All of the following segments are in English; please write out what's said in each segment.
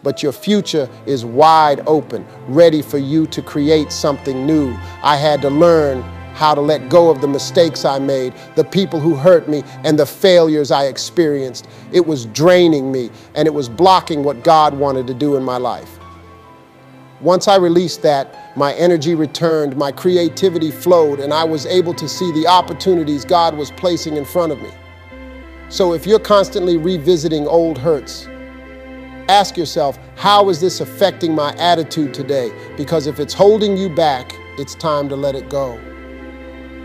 but your future is wide open, ready for you to create something new. I had to learn how to let go of the mistakes I made, the people who hurt me, and the failures I experienced. It was draining me, and it was blocking what God wanted to do in my life. Once I released that, my energy returned, my creativity flowed, and I was able to see the opportunities God was placing in front of me. So if you're constantly revisiting old hurts, ask yourself, how is this affecting my attitude today? Because if it's holding you back, it's time to let it go.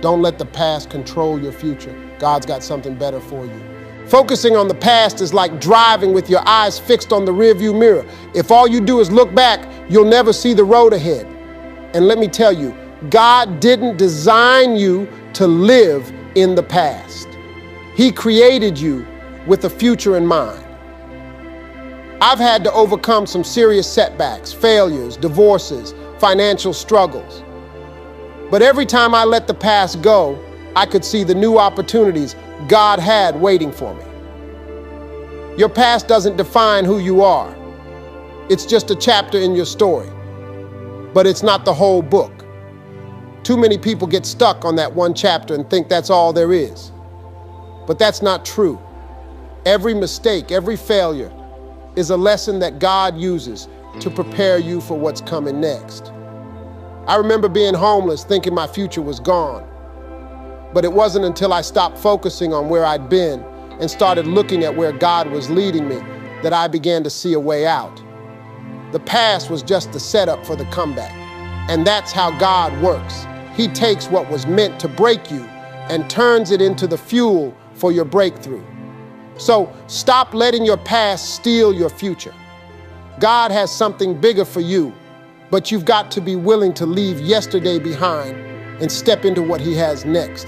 Don't let the past control your future. God's got something better for you. Focusing on the past is like driving with your eyes fixed on the rearview mirror. If all you do is look back, you'll never see the road ahead. And let me tell you, God didn't design you to live in the past. He created you with a future in mind. I've had to overcome some serious setbacks, failures, divorces, financial struggles. But every time I let the past go, I could see the new opportunities God had waiting for me. Your past doesn't define who you are. It's just a chapter in your story, but it's not the whole book. Too many people get stuck on that one chapter and think that's all there is. But that's not true. Every mistake, every failure is a lesson that God uses to prepare you for what's coming next. I remember being homeless, thinking my future was gone. But it wasn't until I stopped focusing on where I'd been and started looking at where God was leading me that I began to see a way out. The past was just the setup for the comeback. And that's how God works. He takes what was meant to break you and turns it into the fuel for your breakthrough. So stop letting your past steal your future. God has something bigger for you, but you've got to be willing to leave yesterday behind and step into what He has next.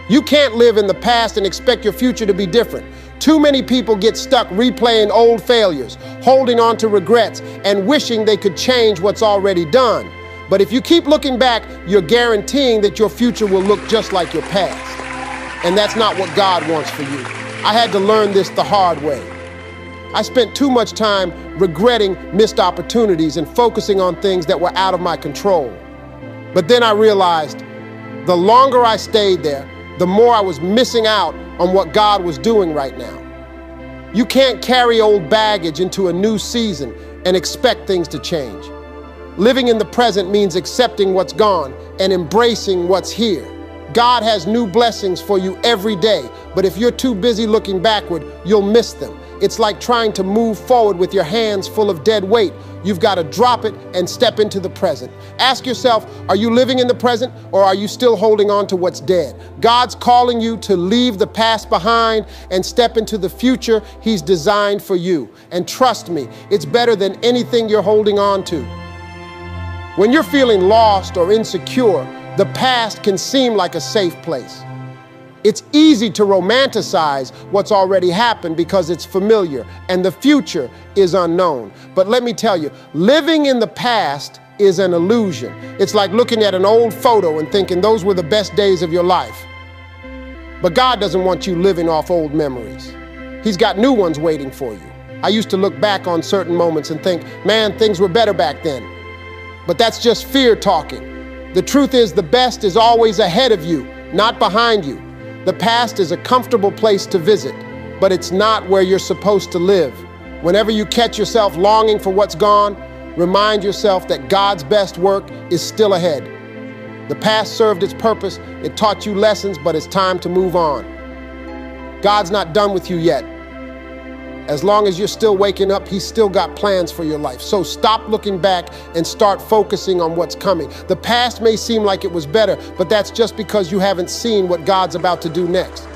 You can't live in the past and expect your future to be different. Too many people get stuck replaying old failures, holding on to regrets, and wishing they could change what's already done. But if you keep looking back, you're guaranteeing that your future will look just like your past. And that's not what God wants for you. I had to learn this the hard way. I spent too much time regretting missed opportunities and focusing on things that were out of my control. But then I realized the longer I stayed there, the more I was missing out on what God was doing right now. You can't carry old baggage into a new season and expect things to change. Living in the present means accepting what's gone and embracing what's here. God has new blessings for you every day, but if you're too busy looking backward, you'll miss them. It's like trying to move forward with your hands full of dead weight. You've got to drop it and step into the present. Ask yourself, are you living in the present or are you still holding on to what's dead? God's calling you to leave the past behind and step into the future He's designed for you. And trust me, it's better than anything you're holding on to. When you're feeling lost or insecure, the past can seem like a safe place. It's easy to romanticize what's already happened because it's familiar and the future is unknown. But let me tell you, living in the past is an illusion. It's like looking at an old photo and thinking those were the best days of your life. But God doesn't want you living off old memories. He's got new ones waiting for you. I used to look back on certain moments and think, man, things were better back then. But that's just fear talking. The truth is the best is always ahead of you, not behind you. The past is a comfortable place to visit, but it's not where you're supposed to live. Whenever you catch yourself longing for what's gone, remind yourself that God's best work is still ahead. The past served its purpose, it taught you lessons, but it's time to move on. God's not done with you yet. As long as you're still waking up, He's still got plans for your life. So stop looking back and start focusing on what's coming. The past may seem like it was better, but that's just because you haven't seen what God's about to do next.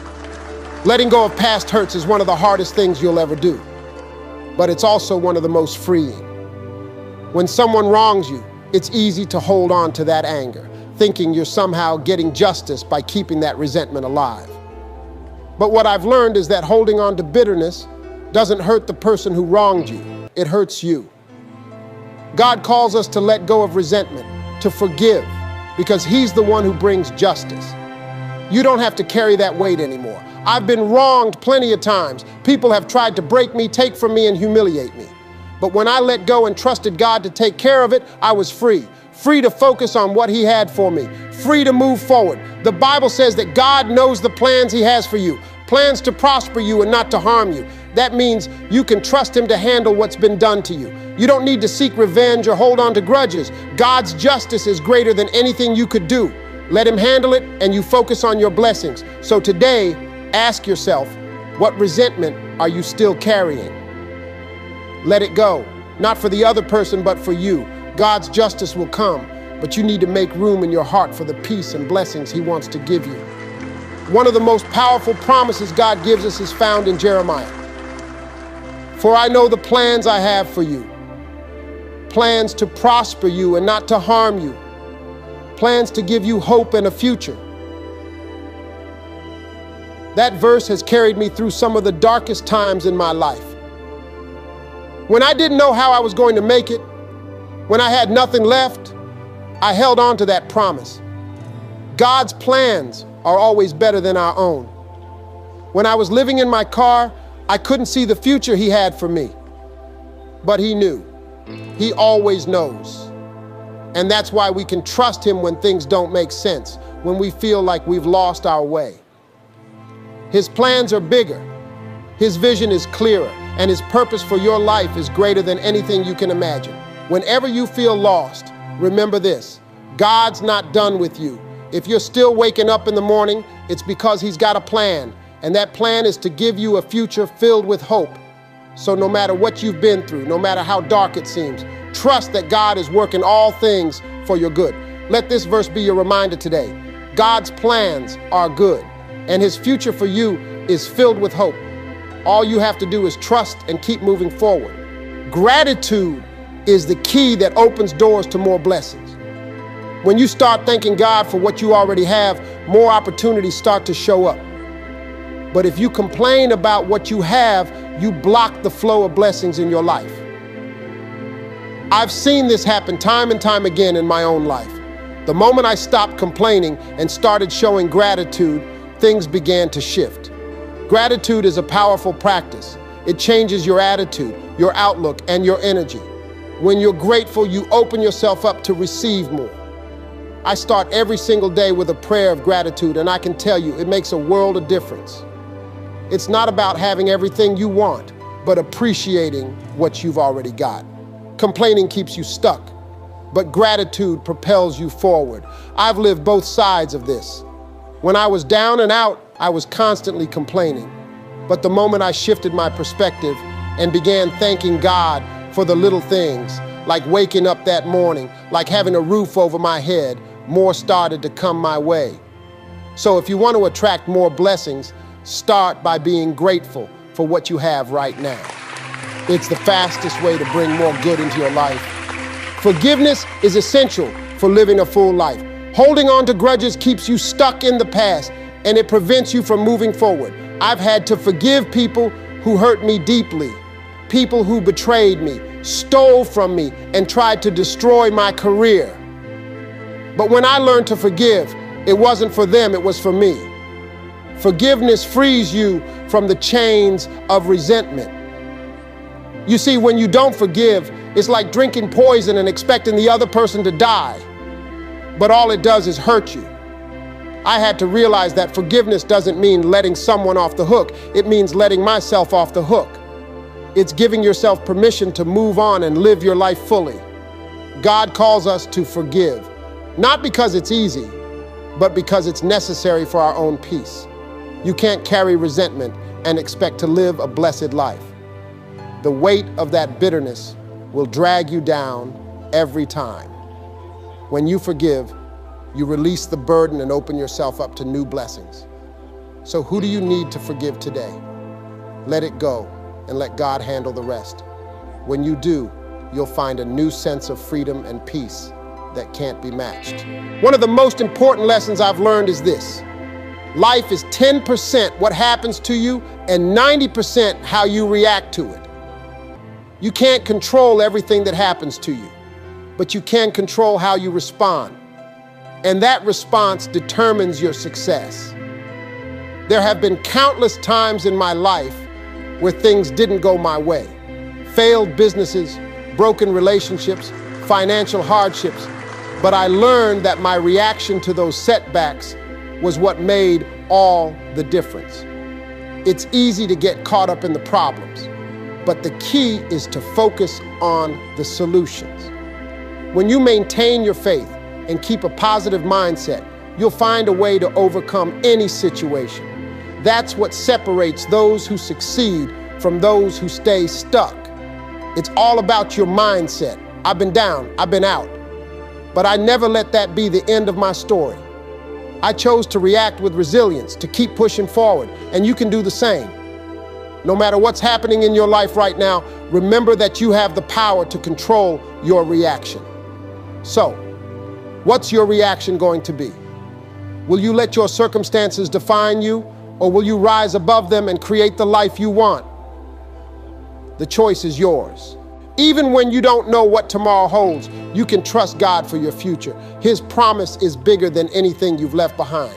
Letting go of past hurts is one of the hardest things you'll ever do, but it's also one of the most freeing. When someone wrongs you, it's easy to hold on to that anger, thinking you're somehow getting justice by keeping that resentment alive. But what I've learned is that holding on to bitterness doesn't hurt the person who wronged you, it hurts you. God calls us to let go of resentment, to forgive, because He's the one who brings justice. You don't have to carry that weight anymore. I've been wronged plenty of times. People have tried to break me, take from me, and humiliate me. But when I let go and trusted God to take care of it, I was free. Free to focus on what He had for me. Free to move forward. The Bible says that God knows the plans He has for you. Plans to prosper you and not to harm you. That means you can trust Him to handle what's been done to you. You don't need to seek revenge or hold on to grudges. God's justice is greater than anything you could do. Let Him handle it and you focus on your blessings. So today, ask yourself, what resentment are you still carrying? Let it go. Not for the other person, but for you. God's justice will come, but you need to make room in your heart for the peace and blessings He wants to give you. One of the most powerful promises God gives us is found in Jeremiah. For I know the plans I have for you. Plans to prosper you and not to harm you. Plans to give you hope and a future. That verse has carried me through some of the darkest times in my life. When I didn't know how I was going to make it, when I had nothing left, I held on to that promise. God's plans are always better than our own. When I was living in my car, I couldn't see the future He had for me. But He knew. He always knows. And that's why we can trust Him when things don't make sense, when we feel like we've lost our way. His plans are bigger. His vision is clearer, and His purpose for your life is greater than anything you can imagine. Whenever you feel lost, remember this: God's not done with you. If you're still waking up in the morning, it's because He's got a plan, and that plan is to give you a future filled with hope. So no matter what you've been through, no matter how dark it seems, trust that God is working all things for your good. Let this verse be your reminder today. God's plans are good, and His future for you is filled with hope. All you have to do is trust and keep moving forward. Gratitude is the key that opens doors to more blessings. When you start thanking God for what you already have, more opportunities start to show up. But if you complain about what you have, you block the flow of blessings in your life. I've seen this happen time and time again in my own life. The moment I stopped complaining and started showing gratitude, things began to shift. Gratitude is a powerful practice. It changes your attitude, your outlook, and your energy. When you're grateful, you open yourself up to receive more. I start every single day with a prayer of gratitude, and I can tell you, it makes a world of difference. It's not about having everything you want, but appreciating what you've already got. Complaining keeps you stuck, but gratitude propels you forward. I've lived both sides of this. When I was down and out, I was constantly complaining. But the moment I shifted my perspective and began thanking God for the little things, like waking up that morning, like having a roof over my head, more started to come my way. So if you want to attract more blessings, start by being grateful for what you have right now. It's the fastest way to bring more good into your life. Forgiveness is essential for living a full life. Holding on to grudges keeps you stuck in the past, and it prevents you from moving forward. I've had to forgive people who hurt me deeply, people who betrayed me, stole from me, and tried to destroy my career. But when I learned to forgive, it wasn't for them, it was for me. Forgiveness frees you from the chains of resentment. You see, when you don't forgive, it's like drinking poison and expecting the other person to die. But all it does is hurt you. I had to realize that forgiveness doesn't mean letting someone off the hook. It means letting myself off the hook. It's giving yourself permission to move on and live your life fully. God calls us to forgive, not because it's easy, but because it's necessary for our own peace. You can't carry resentment and expect to live a blessed life. The weight of that bitterness will drag you down every time. When you forgive, you release the burden and open yourself up to new blessings. So who do you need to forgive today? Let it go and let God handle the rest. When you do, you'll find a new sense of freedom and peace that can't be matched. One of the most important lessons I've learned is this: life is 10% what happens to you and 90% how you react to it. You can't control everything that happens to you, but you can control how you respond. And that response determines your success. There have been countless times in my life where things didn't go my way. failed businesses, broken relationships, financial hardships, but I learned that my reaction to those setbacks was what made all the difference. It's easy to get caught up in the problems, but the key is to focus on the solutions. When you maintain your faith and keep a positive mindset, you'll find a way to overcome any situation. That's what separates those who succeed from those who stay stuck. It's all about your mindset. I've been down, I've been out, but I never let that be the end of my story. I chose to react with resilience, to keep pushing forward, and you can do the same. No matter what's happening in your life right now, remember that you have the power to control your reaction. So, what's your reaction going to be? Will you let your circumstances define you, or will you rise above them and create the life you want? The choice is yours. Even when you don't know what tomorrow holds, you can trust God for your future. His promise is bigger than anything you've left behind.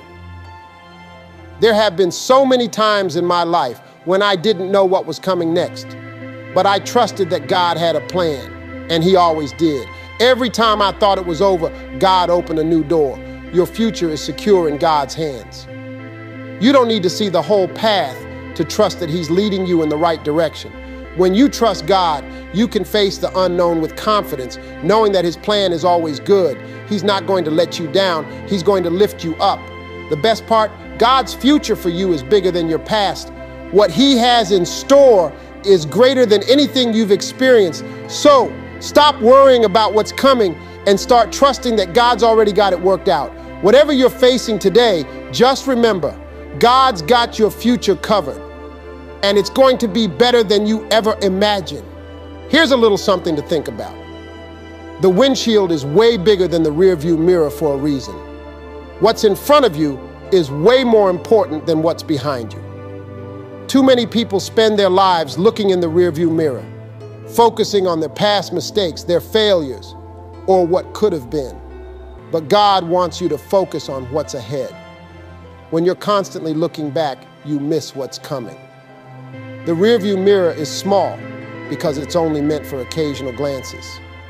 There have been so many times in my life when I didn't know what was coming next, but I trusted that God had a plan, and He always did. Every time I thought it was over, God opened a new door. Your future is secure in God's hands. You don't need to see the whole path to trust that He's leading you in the right direction. When you trust God, you can face the unknown with confidence, knowing that His plan is always good. He's not going to let you down. He's going to lift you up. The best part, God's future for you is bigger than your past. What He has in store is greater than anything you've experienced. So stop worrying about what's coming and start trusting that God's already got it worked out. Whatever you're facing today, just remember, God's got your future covered, and it's going to be better than you ever imagined. Here's a little something to think about. The windshield is way bigger than the rearview mirror for a reason. What's in front of you is way more important than what's behind you. Too many people spend their lives looking in the rearview mirror, focusing on their past mistakes, their failures, or what could have been. But God wants you to focus on what's ahead. When you're constantly looking back, you miss what's coming. The rearview mirror is small because it's only meant for occasional glances,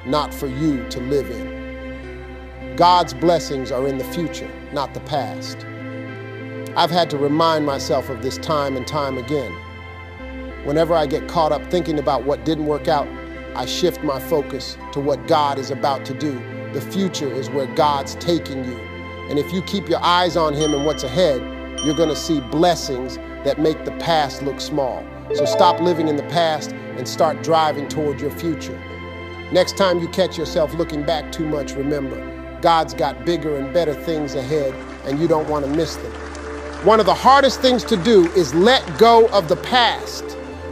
not for you to live in. God's blessings are in the future, not the past. I've had to remind myself of this time and time again. Whenever I get caught up thinking about what didn't work out, I shift my focus to what God is about to do. The future is where God's taking you. And if you keep your eyes on Him and what's ahead, you're going to see blessings that make the past look small. So stop living in the past and start driving toward your future. Next time you catch yourself looking back too much, remember, God's got bigger and better things ahead, and you don't want to miss them. One of the hardest things to do is let go of the past.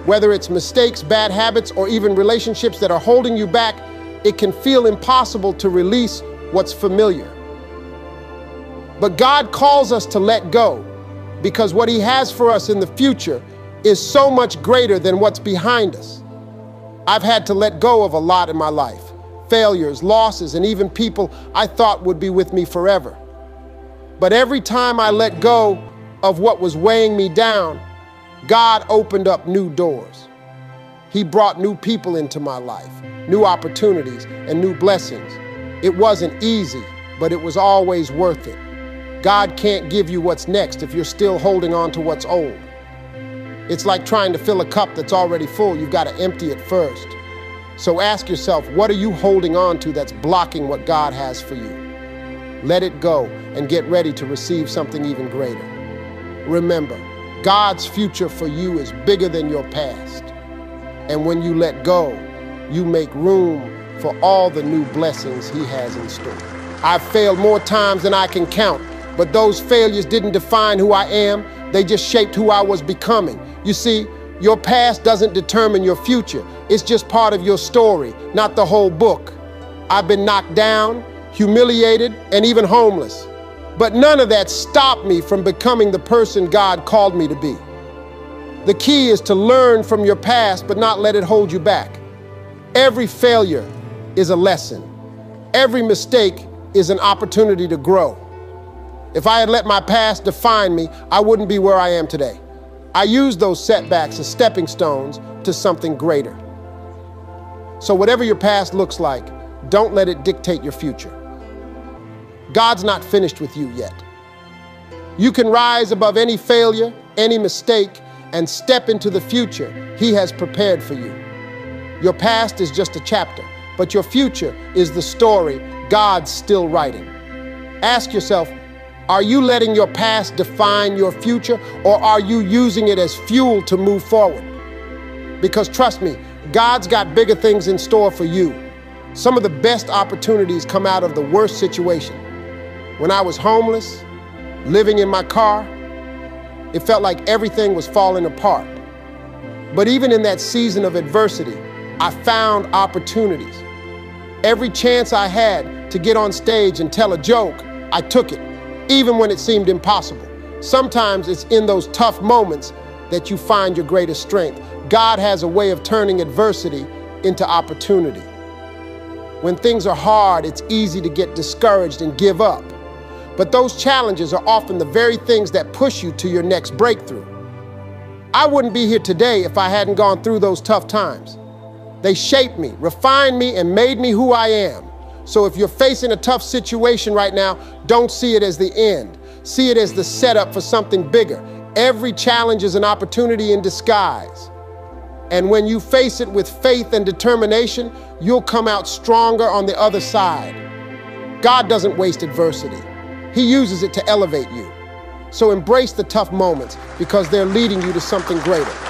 Whether it's mistakes, bad habits, or even relationships that are holding you back, it can feel impossible to release what's familiar. But God calls us to let go, because what He has for us in the future is so much greater than what's behind us. I've had to let go of a lot in my life. Failures, losses, and even people I thought would be with me forever. But every time I let go of what was weighing me down, God opened up new doors. He brought new people into my life, new opportunities, and new blessings. It wasn't easy, but it was always worth it. God can't give you what's next if you're still holding on to what's old. It's like trying to fill a cup that's already full. You've got to empty it first. So ask yourself, what are you holding on to that's blocking what God has for you? Let it go and get ready to receive something even greater. Remember, God's future for you is bigger than your past. And when you let go, you make room for all the new blessings He has in store. I've failed more times than I can count, but those failures didn't define who I am. They just shaped who I was becoming. You see, your past doesn't determine your future. It's just part of your story, not the whole book. I've been knocked down, humiliated, and even homeless. But none of that stopped me from becoming the person God called me to be. The key is to learn from your past, but not let it hold you back. Every failure is a lesson. Every mistake is an opportunity to grow. If I had let my past define me, I wouldn't be where I am today. I used those setbacks as stepping stones to something greater. So whatever your past looks like, don't let it dictate your future. God's not finished with you yet. You can rise above any failure, any mistake, and step into the future He has prepared for you. Your past is just a chapter, but your future is the story God's still writing. Ask yourself, are you letting your past define your future, or are you using it as fuel to move forward? Because trust me, God's got bigger things in store for you. Some of the best opportunities come out of the worst situation. When I was homeless, living in my car, it felt like everything was falling apart. But even in that season of adversity, I found opportunities. Every chance I had to get on stage and tell a joke, I took it, even when it seemed impossible. Sometimes it's in those tough moments that you find your greatest strength. God has a way of turning adversity into opportunity. When things are hard, it's easy to get discouraged and give up. But those challenges are often the very things that push you to your next breakthrough. I wouldn't be here today if I hadn't gone through those tough times. They shaped me, refined me, and made me who I am. So if you're facing a tough situation right now, don't see it as the end. See it as the setup for something bigger. Every challenge is an opportunity in disguise. And when you face it with faith and determination, you'll come out stronger on the other side. God doesn't waste adversity. He uses it to elevate you. So embrace the tough moments because they're leading you to something greater.